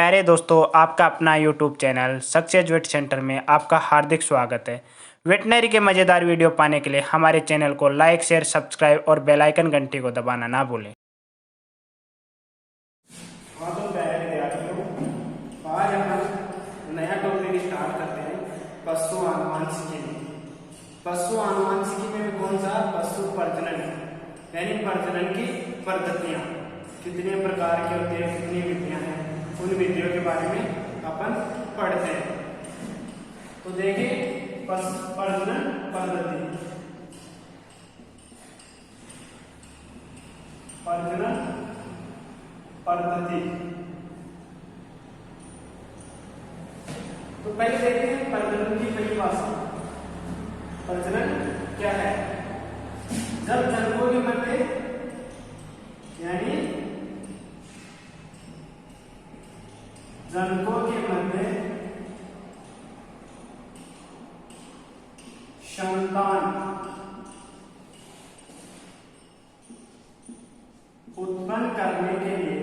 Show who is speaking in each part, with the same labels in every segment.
Speaker 1: प्यारे दोस्तों, आपका अपना YouTube channel success wait center में आपका हार्दिक स्वागत है। वेटनरी के मज़ेदार वीडियो पाने के लिए हमारे चैनल को लाइक, शेयर, सब्सक्राइब और बेल आइकन घंटी को दबाना ना भूलें।
Speaker 2: हाँ तो प्यारे विद्यार्थियों, आज हम नया टॉपिक स्टार्ट करते हैं पशु आनुवंशिकी में। पशु आनुवंशिकी में कौन सा? पशु प्रजनन, यानी प्रजनन की पद्धतियां कितने प्रकार के होते हैं, कितनी विधियां हैं, उन विधियों के बारे में अपन पढ़ते हैं। तो देखिए प्रजनन पद्धति, प्रजनन पद्धति। तो पहले देखते हैं प्रजनन की परिभाषा। प्रजनन क्या है? जब जनकों के मध्य, यानी जनकों के मध्य संतान उत्पन्न करने के लिए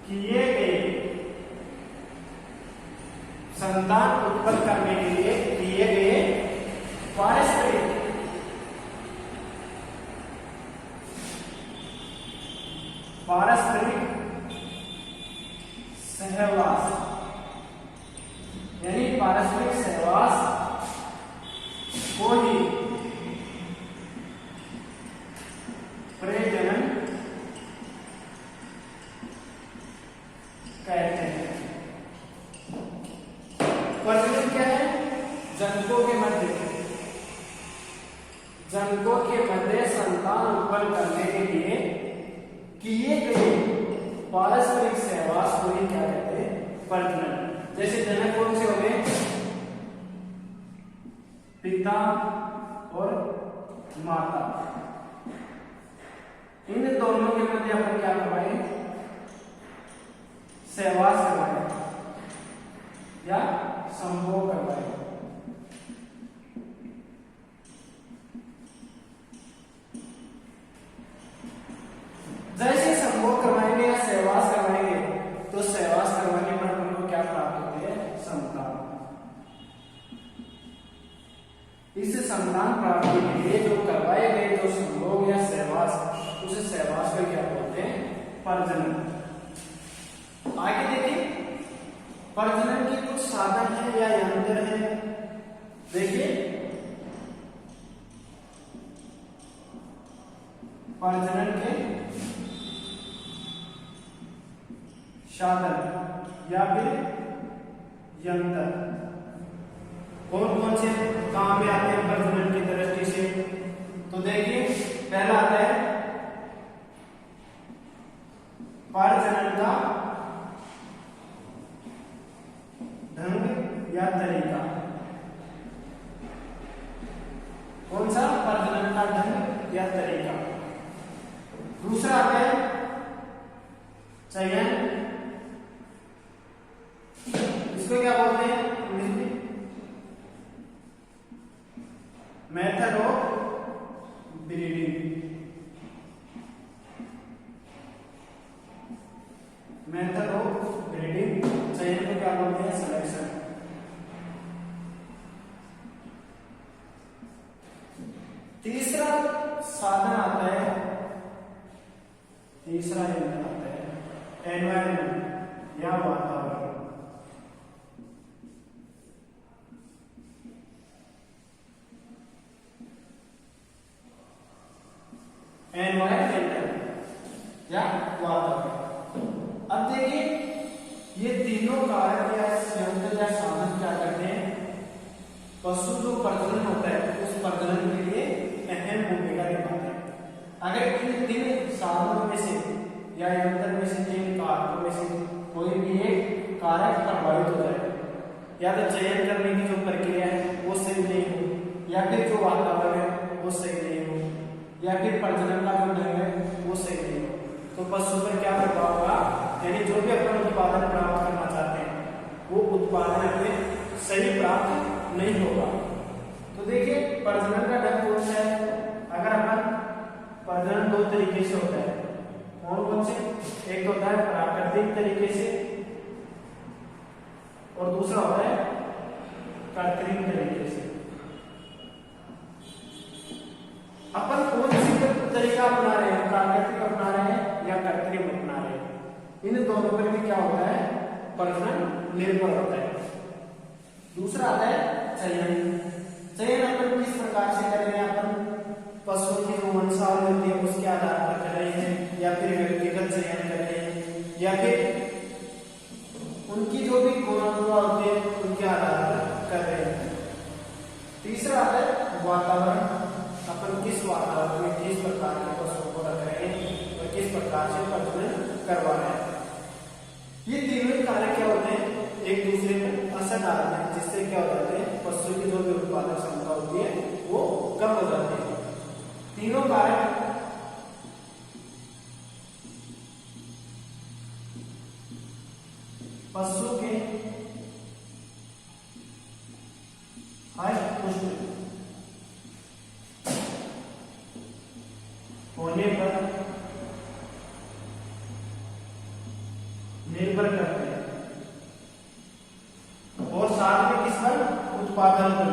Speaker 2: किए गए संतान उत्पन्न करने के लिए किए गए पारस्परिक सहवास, यानी पारस्परिक सहवास को ही प्रजनन कहते हैं। प्रजनन क्या है? जनकों के मध्य संतान उत्पन्न करने के लिए किए गए पारस्परिक सहवास को ही क्या कहते हैं? प्रजनन। जैसे जनक कौन से हो गए? पिता और माता। इन दोनों के मध्य अपन क्या करवाए? सहवास करवाए या संभोग करवाए। जैसे संभोग करवाएंगे या सहवास करवाएंगे तो सहवास करवाने पर उनको क्या प्राप्त होती है? संतान। इस संतान प्राप्ति के लिए जो करवाए गए जो संभोग या सहवास, उस सहवास को क्या बोलते हैं? प्रजनन। आगे देखिए प्रजनन के कुछ साधन है या यंत्र है। देखिए प्रजनन के साधन या फिर यंत्र कौन कौन से काम में आते हैं प्रजनन की दृष्टि से? तो देखिए पहला आता है प्रजनन का ढंग या तरीका। कौन सा? प्रजनन का ढंग या तरीका। दूसरा आता है चयन, इसको क्या बोलते हैं इंग्लिश में? Method of breeding. Method of breeding, चयन को क्या बोलते हैं? सिलेक्शन। तीसरा साधन आता है, तीसरा यंत्र आता है एनवायरमेंट या वातावरण। एनवायरमेंट या वातावरण। अब देखिए ये तीनों कारक या यंत्र या साधन क्या करते हैं? पशु जो प्रजनन होता है उस प्रजनन के लिए अहम भूमिका निभाते हैं। अगर इन तीन साधनों में से या यंत्र में से, तीन कारकों में से कोई भी एक कारक प्रभावित हो जाए, या तो चयन करने की जो प्रक्रिया है वो सही नहीं हो, या फिर जो वातावरण है वो सही नहीं हो, या फिर प्रजनन का जो ढंग है वो सही नहीं हो, तो पशु पर क्या प्रभाव होगा? यानी जो भी अपन उत्पादन प्राप्त करना चाहते हैं वो उत्पादन हमें सही प्राप्त नहीं होगा। तो देखिए प्रजनन का ढंग कौन सा है? अपन कौन सी तरीका अपना रहे हैं, प्राकृतिक अपना रहे हैं या कृत्रिम अपना रहे हैं, इन दोनों पर भी क्या होता है, प्रजनन निर्भर होता है। दूसरा आता है चयन। चयन अपन किस प्रकार से कर रहे हैं, अपन पशु की जो वंशावली होती है उसके आधार पर कर रहे हैं, या फिर व्यक्तिगत चयन कर रहे हैं, या फिर उनकी जो भी गुणवत्ता होती है उनके आधार पर कर रहे हैं। तीसरा आता है वातावरण। अपन किस वातावरण में किस प्रकार के पशुओं को रख रहे हैं और किस प्रकार से प्रजनन करवा रहे हैं। ये तीनों ही कारक क्या होते हैं, एक दूसरे को असर डालते हैं, जिससे क्या हो जाते हैं, पशु की जो भी उत्पादक क्षमता होती है वो कम हो जाती है। तीनों कारक पशु के पुष्ट होने पर निर्भर करते हैं और साथ में किस पर, उत्पादन पर।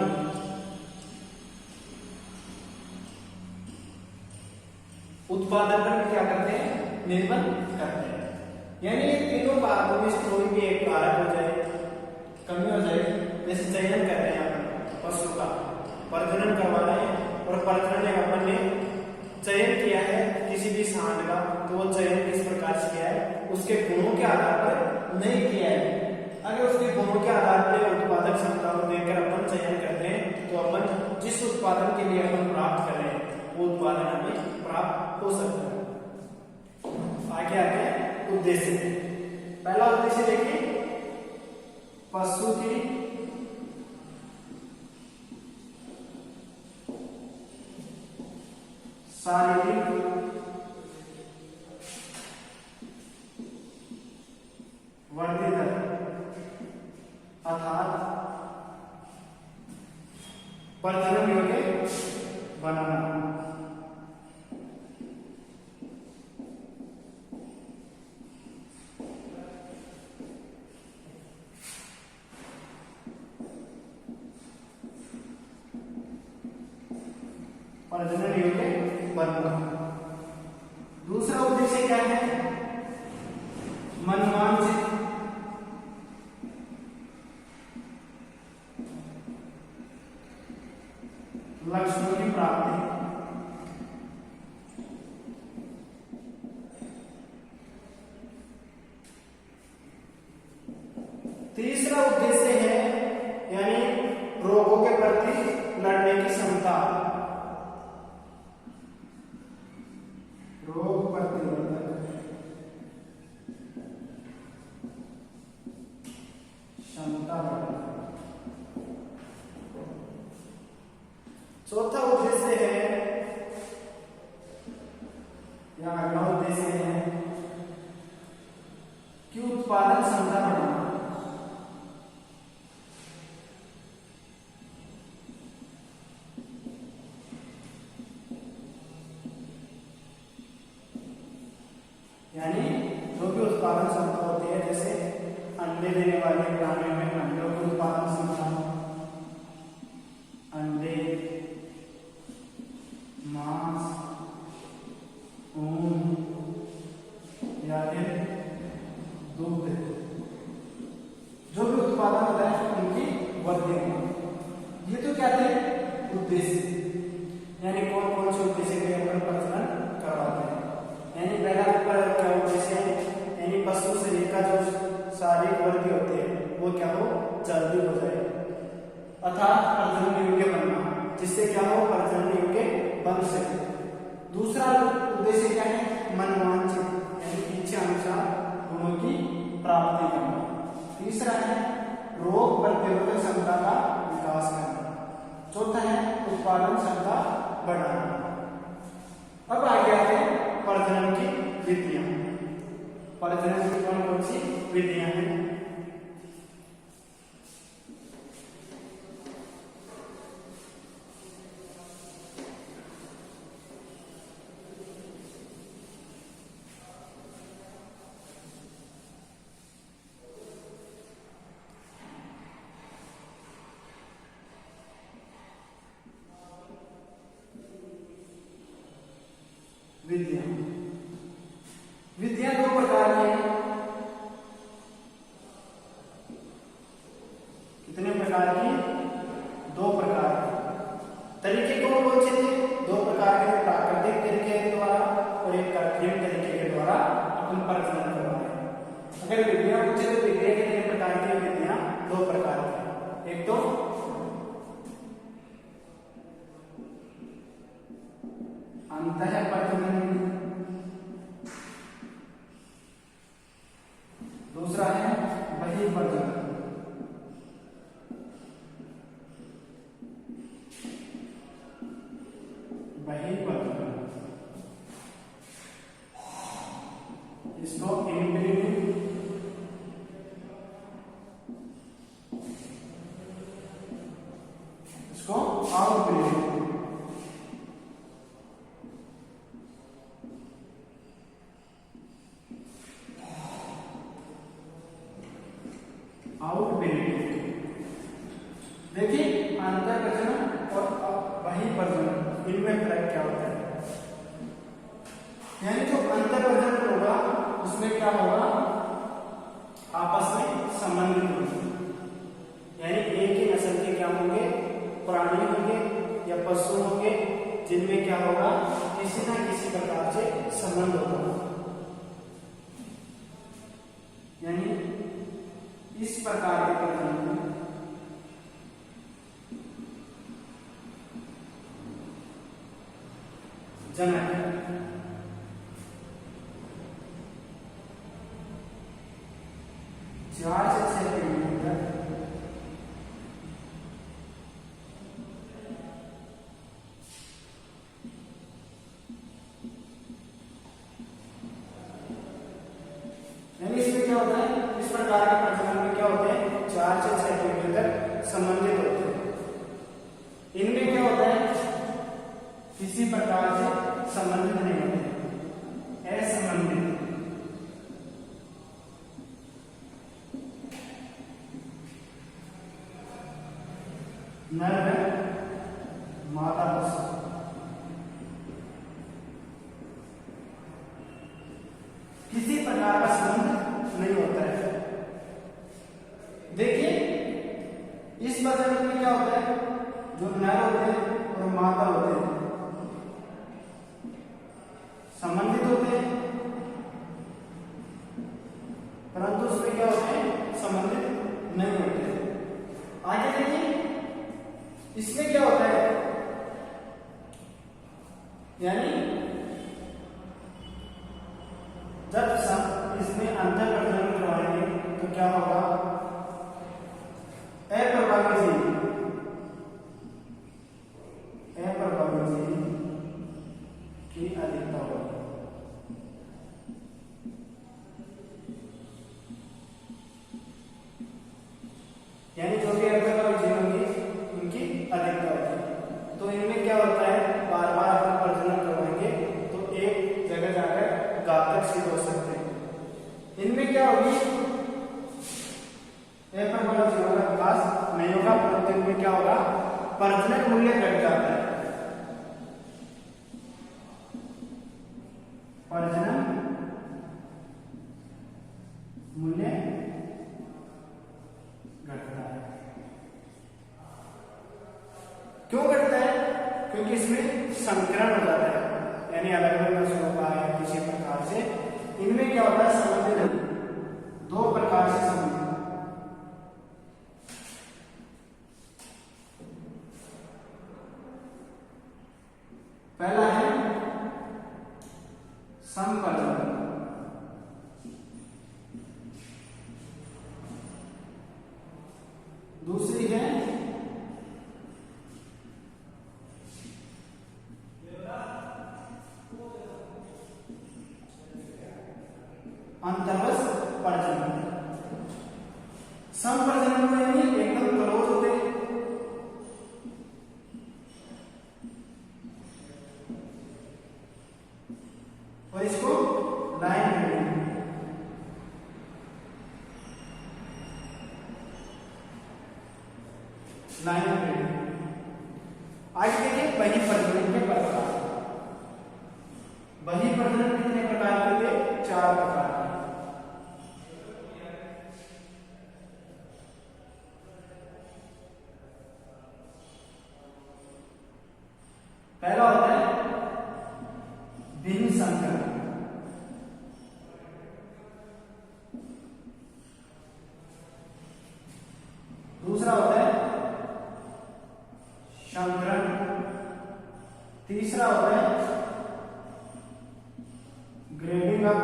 Speaker 2: उत्पादन पर भी क्या करते हैं, निर्भर करते हैं। यानी ये तीनों कारकों में से कोई भी एक कारक हो जाए, कमी हो जाए, जैसे चयन कर रहे हैं अपन पशु का, प्रजनन करवा रहे हैं और प्रजनन में अपन ने चयन किया है किसी भी सांड का, तो वो चयन किस प्रकार से किया है, उसके गुणों के आधार पर नहीं किया है। अगर उसके गुणों के आधार पर उत्पादक क्षमता को देखकर अपन चयन करते हैं, तो अपन जिस उत्पादन के लिए अपन प्राप्त कर रहे हैं वो उत्पादन हमें प्राप्त हो सकता है। आगे आगे उद्देश्य, पहला उद्देश्य देखिए, पशु की शारीरिक वृद्धि दर अर्थात प्रजनन योग्य बनाना। प्रजनन योग्य बनना। दूसरा उद्देश्य क्या है, मनोवांछित लक्ष्यों की प्राप्ति। तीसरा उद्देश्य है यानी रोगों के प्रति लड़ने की क्षमता, रोग प्रतिरोधक क्षमता। चौथा उद्देश्य है या अगला उद्देश्य है कि उत्पादन क्षमता बढ़ाना। यानी जो भी उत्पादन क्षमता होती है, जैसे अंडे देने वाले प्राणियों में अंडों की उत्पादन क्षमता, अंडे, मांस, ऊन या फिर दूध, जो भी उत्पादन होता है उनकी वृद्धि। ये तो क्या थे उद्देश्य, यानी कौन कौन से उद्देश्य के अपन प्रजनन करवाते हैं। यानी पहला क्या उद्देश्य है, यानी पशु शरीर का जो शारीरिक वृद्धि होती है वो क्या हो, जल्दी हो जाए, अर्थात प्रजनन योग्य बनना, जिससे क्या हो, प्रजनन योग्य बन सके। दूसरा उद्देश्य क्या है, मनोवांछित यानी इच्छा अनुसार गुणों की प्राप्ति करना। तीसरा है रोग प्रतिरोधक क्षमता का विकास करना। चौथा है उत्पादन क्षमता बढ़ाना। अब आगे आते हैं प्रजनन की विधियां। प्रजनन की कौन कौन सी विधियां हैं। विधियां। विधियां दो प्रकार की हैं। कितने प्रकार की? दो प्रकार की। तरीके कौन कौन से थे? दो प्रकार के, प्राकृतिक तरीके के द्वारा और एक कृत्रिम तरीके के द्वारा अपन प्रजनन करवाते हैं। अगर विधियां पूछे तो विधियां कितने प्रकार की? विधियां दो प्रकार की। एक तो अंतःप्रजनन विधि, दूसरा है बहिर्प्रजनन। बहिर्प्रजनन इसको इनब्रीडिंग, इसको आउटब्रीडिंग। आउटब्रीडिंग देखिए, अंतःप्रजनन और बहिर्प्रजनन इनमें फर्क क्या होता है? यानी जो अंतःप्रजनन होगा उसमें क्या होगा? आपस में संबंधित होंगे, यानी एक ही नस्ल के क्या होंगे? प्राणी होंगे या पशु होंगे, जिनमें क्या होगा? किसी न किसी प्रकार से संबंध होगा। यानी इस प्रकार के प्रजनन में जनक 4 से 6 किलोमीटर यानी इसमें क्या होता है? इस प्रकार के प्रजनन में क्या होते हैं? 4 से 6 किलोमीटर तक संबंधित होते हैं। इनमें क्या होता है? किसी प्रकार से संबंधित नहीं होते, असंबंधित। नर मादा पशु किसी प्रकार का संबंध नहीं होता है। देखिए, इस प्रजनन में क्या होता है? जो नर होते हैं और मादा होते हैं संबंधित होते हैं, परंतु उसमें क्या होते हैं? संबंधित नहीं होते। आगे देखिए, इसमें क्या होता है? यानी जब इसमें अंतःप्रजनन करवाएंगे तो क्या होगा? अप्रभावी जीव की अधिकता होगी। यानी जो भी अप्रभावी जीव होंगे उनकी अधिकता होगी। तो इनमें क्या होता है? बार बार अगर प्रजनन करवाएंगे तो एक जगह जाकर घातक सिद्ध हो सकते हैं। इनमें क्या होगी? अप्रभावी जीवों का विकास नहीं होगा, परंतु इनमें क्या होगा? प्रजनन मूल्य घट जाता है। प्रजनन मूल्य घटता है। क्यों घटता है? क्योंकि इसमें संकरण हो जाता है, यानी अलग अलग नस्लों का या किसी प्रकार से इनमें क्या होता है? संबंधित दो प्रकार से संबंधित। पहला है संप्रजनन, दूसरी है अंतर्वश प्रजनन। संप्रजनन में यानी एकदम क्लोज होते हैं, और इसको लाइन आगे देखिए बहिर्प्रजनन के प्रकार। भिन्न संकरण। दूसरा होता है संकरण। तीसरा होता है ग्रेडिंग अप।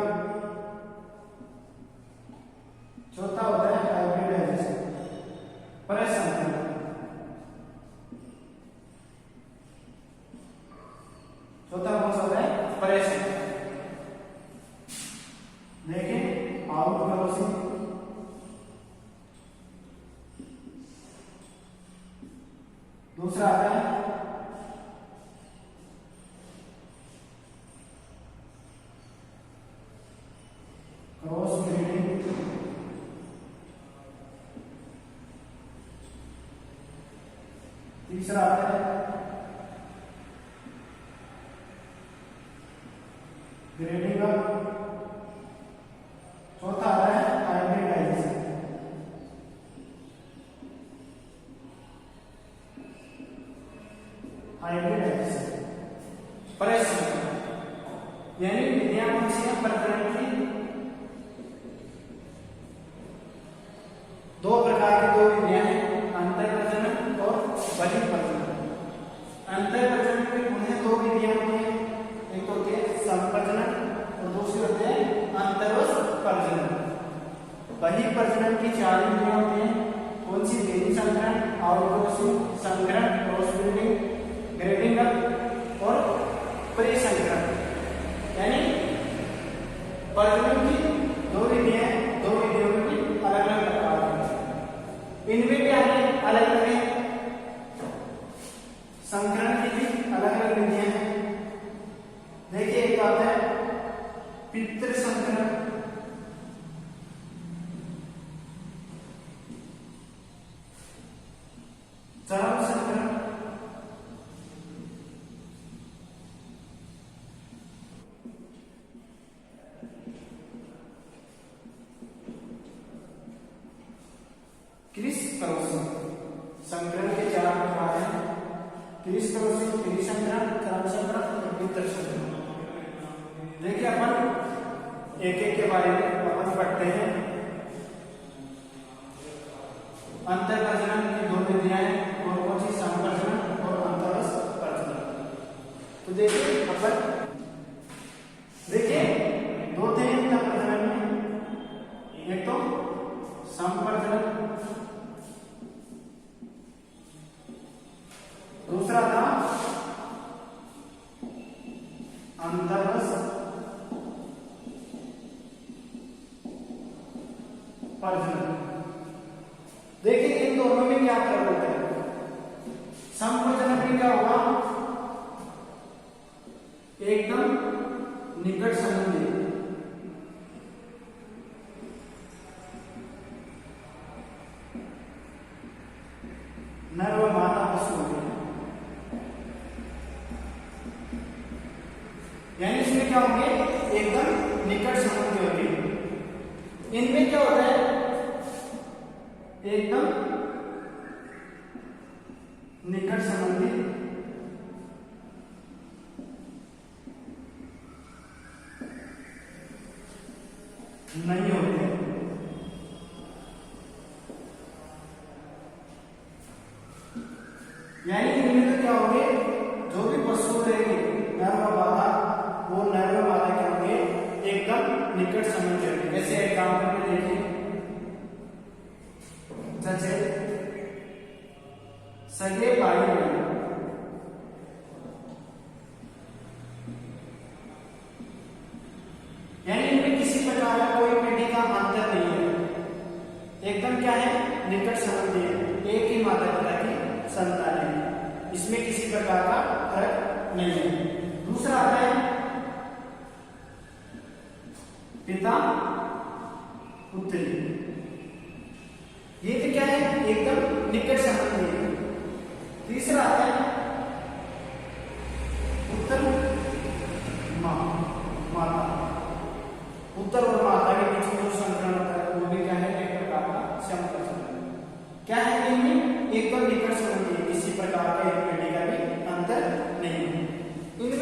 Speaker 2: चौथा होता है हाइब्रिडाइजेशन, परसंकरण। चौथा कौन सा होता है? परसंकरण। देखिए आउट करो से दूसरा आता है क्रॉस ब्रीडिंग। तीसरा आता है ग्रेडिंग अप। चौथा आता है हाइब्रिडाइजेशन। हाइब्रिडाइजेशन परसंकरण यानी विधियां कौन सी है? प्रकरण की दो प्रकार की दो विधियां हैं, अंतर प्रजनन और बहिर्प्रजनन। अंतर प्रजनन में उन्हें दो विधियां होती है, एक तो होती है संप्रजनन और दूसरी होती है अंतरवश प्रजनन। बहिर्प्रजनन की चार विधियां होती हैं, कौन सी? भिन्न संकरण, आउटक्रॉसिंग, संकरण, क्रॉस ब्रीडिंग, ग्रेडिंग अप और परिसंकरण। यानी प्रजनन की दो विधियां, दो विधियों में भी अलग अलग प्रकार हैं। इनमें क्या है? अलग अलग है। संकरण की भी अलग अलग विधियां हैं। देखिए एक आता है पितृ संकरण, चरम संकरण, क्रिस क्रॉसिंग। संकरण के चार प्रकार हैं, क्रिस क्रॉसिंग, त्रिसंकरण, चरम संकरण और पितृ संकरण। देखिए अपन एक एक के बारे में अपन पढ़ते हैं। अंतर प्रजनन की दो विधियां हैं, कौन सी? संप्रजनन और अंतरवश प्रजनन। तो देखिए अपन देखिए दो थे अंतर प्रजनन में, एक तो संप्रजनन, दूसरा था अंतरवश प्रजनन। देखिए इन दोनों में क्या फर्क होता है? संप्रजनन में क्या होगा? एकदम निकट संबंधी, नर व मादा पशु होते हैं। यानी इसमें क्या होंगे? एकदम निकट संबंधी होंगे। इनमें क्या होता है? एकदम निकट संबंधी नहीं होते। यानी इनमें तो क्या होंगे? जो भी पशु रहेंगे नर व मादा, वो नर व मादा क्या होंगे? एकदम निकट संबंधी होंगे। जैसे एग्जाम्पल में देखिए, जैसे सगे भाई बहन, यानी इनमें किसी प्रकार का कोई पीढ़ी का अंतर नहीं है, एकदम क्या है? निकट संबंधी है, एक ही माता पिता की संतान है, इसमें किसी प्रकार का फर्क नहीं है। दूसरा आता है पिता पुत्री, ये तो क्या है? एकदम निकट संबंधी है। तीसरा आता है पुत्र माता, पुत्र और माता के बीच में जो संकरण होता है वो भी क्या है? एक प्रकार का संकरण। क्या है? इनमें एकदम निकट संबंधी है, किसी प्रकार का एक पीढ़ी का भी अंतर नहीं है। इन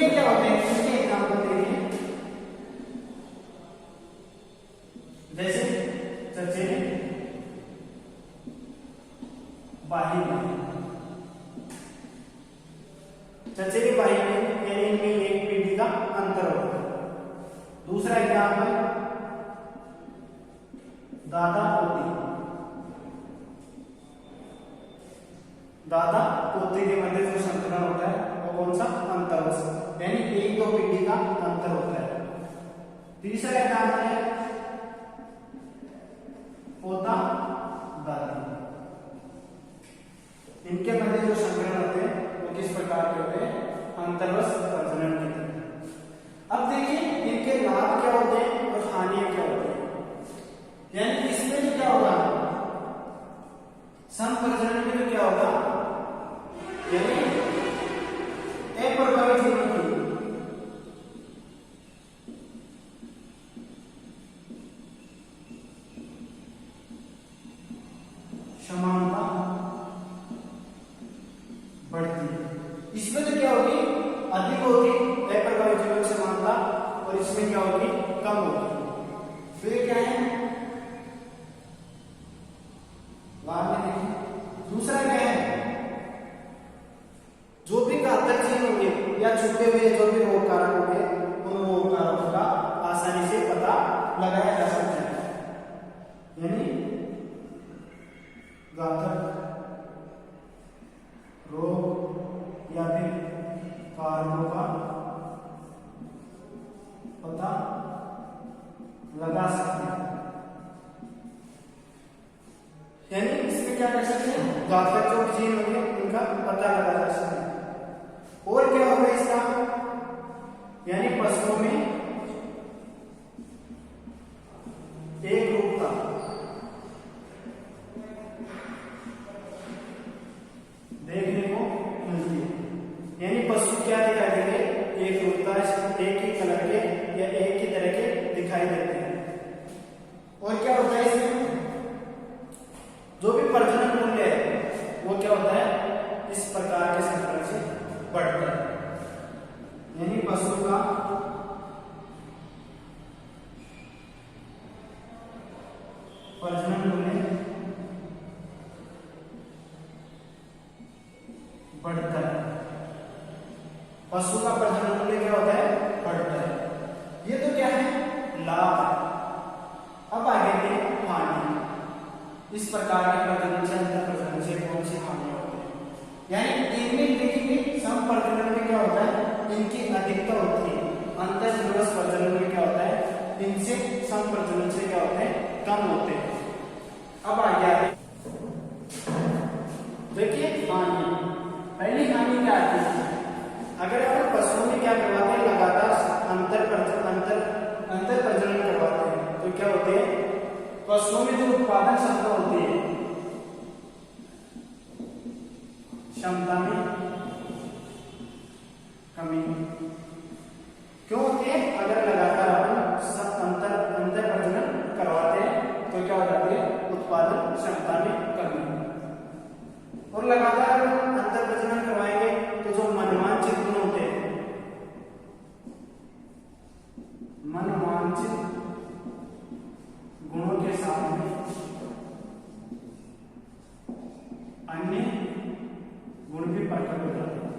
Speaker 2: तीसरा एग्जाम्पल है पोता दादी। इनके मध्य जो संकरण होते हैं वो किस प्रकार के होते हैं? अंतर्वश प्रजनन की तरह। अब देखिए इनके लाभ क्या होते हैं और हानियां क्या होती है। यानी इसमें जो क्या होगा, संप्रजनन में जो क्या होगा, यानी अप्रभावित जीवन की समानता बढ़ती है। इसमें तो क्या होगी, अधिक होगी अप्रभावित जीवन समानता, और इसमें क्या होगी, कम होगी। तो ये क्या है, लाभ में देखिए। दूसरा क्या है, जो भी घातक जीन होंगे या छुपे हुए जो भी रोग कारक होंगे उन रोग कारकों का आसानी से पता लगाया जा सकता है। यानी घातक रोग या फिर कारकों का पता लगा सकते हैं। यानी इसमें क्या कर सकते हैं, घातक जो जीन होंगे उनका पता लगा जा सकता है। और क्या होगा इसका, यानी पशुओं में एक रूपता देखने को मिलती है। यानी पशु क्या दिखाई देंगे, एक रूपता, एक ही कलर के या एक ही तरह के दिखाई देते हैं। और क्या होता है इसमें, जो भी प्रजनन मूल्य है वो क्या होता है, इस प्रकार के संकरण से बढ़ता है। यानी पशु का प्रजनन मूल्य बढ़ता है। पशु का प्रजनन मूल्य क्या होता है, बढ़ता है। ये तो क्या है, लाभ है। अब आगे के हानि। इस प्रकार के प्रजनन से अंतर प्रजनन से कौन सी हानियां होती है? यानी इनमें देखेंगे संप्रजनन में क्या होता है, इनकी अधिकता होती है। अंतर्निर्वस प्रजनन में क्या होता है, इनसे संप्रजनन से क्या होते हैं, कम होते हैं। अब आगे देखिए हानि। पहली हानि क्या आती है, अगर आप पशुओं में क्या करवाते हैं, लगातार अंतर प्रजनन करवाते हैं तो क्या होते हैं, पशुओं में जो उत्पादन क्षमता होती है, क्षमता में कमी क्यों होती है? अगर लगातार अपन अंतर प्रजनन करवाते हैं तो क्या हो जाती है, उत्पादन क्षमता में कमी। और लगातार अंतर प्रजनन करवाएंगे तो जो मनवांछित गुण होते हैं, मनवांछित गुणों के साथ में अन्य गुण भी प्रकट हो जाते हैं।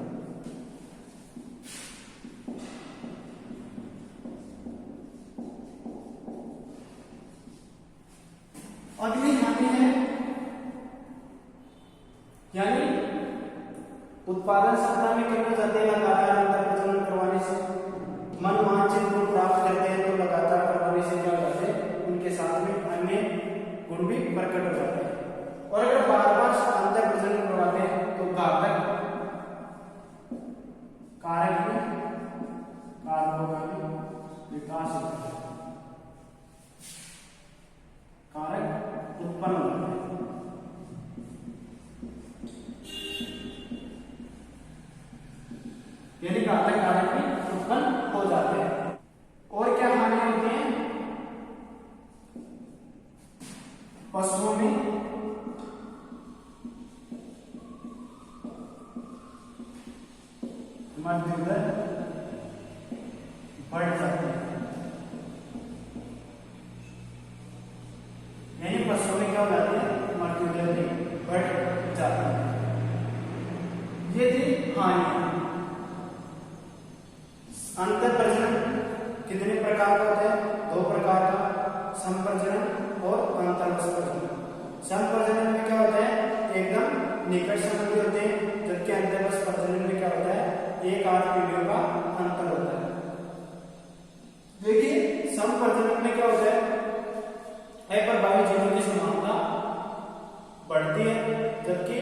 Speaker 2: अगली हानि है, यानी उत्पादन क्षमता में कमी हो जाती है लगातार अंतर प्रजनन करवाने से। मनवांछित गुण प्राप्त करते हैं तो लगातार करवाने से क्या हो जाते हैं, उनके साथ में अन्य गुण भी प्रकट हो जाते हैं। और अगर बार बार अंतर प्रजनन करवाते हैं तो घातक कारक में कारकों का भी विकास होता है, कारक उत्पन्न होते हैं। यानी घातक कारक भी उत्पन्न हो जाते हैं। और क्या हानि होती है, पशुओं में मृत्यु दर बढ़ जाती है। यानी पशुओं में क्या हो जाती है, मृत्यु दर भी बढ़ जाती है। ये थी हानि। अंतर प्रजनन कितने प्रकार का होता है, दो प्रकार का, संप्रजनन और अंतर्वश प्रजनन। संप्रजनन में क्या होता है, एकदम निकट संबंधी होते हैं, जबकि अंतर्वश प्रजनन में क्या होता है, एक आध पीढ़ियों का अंतर होता है। देखिए समप्रजनन में क्या होता है, A पर 22 जीनों की समानता बढ़ती है, जबकि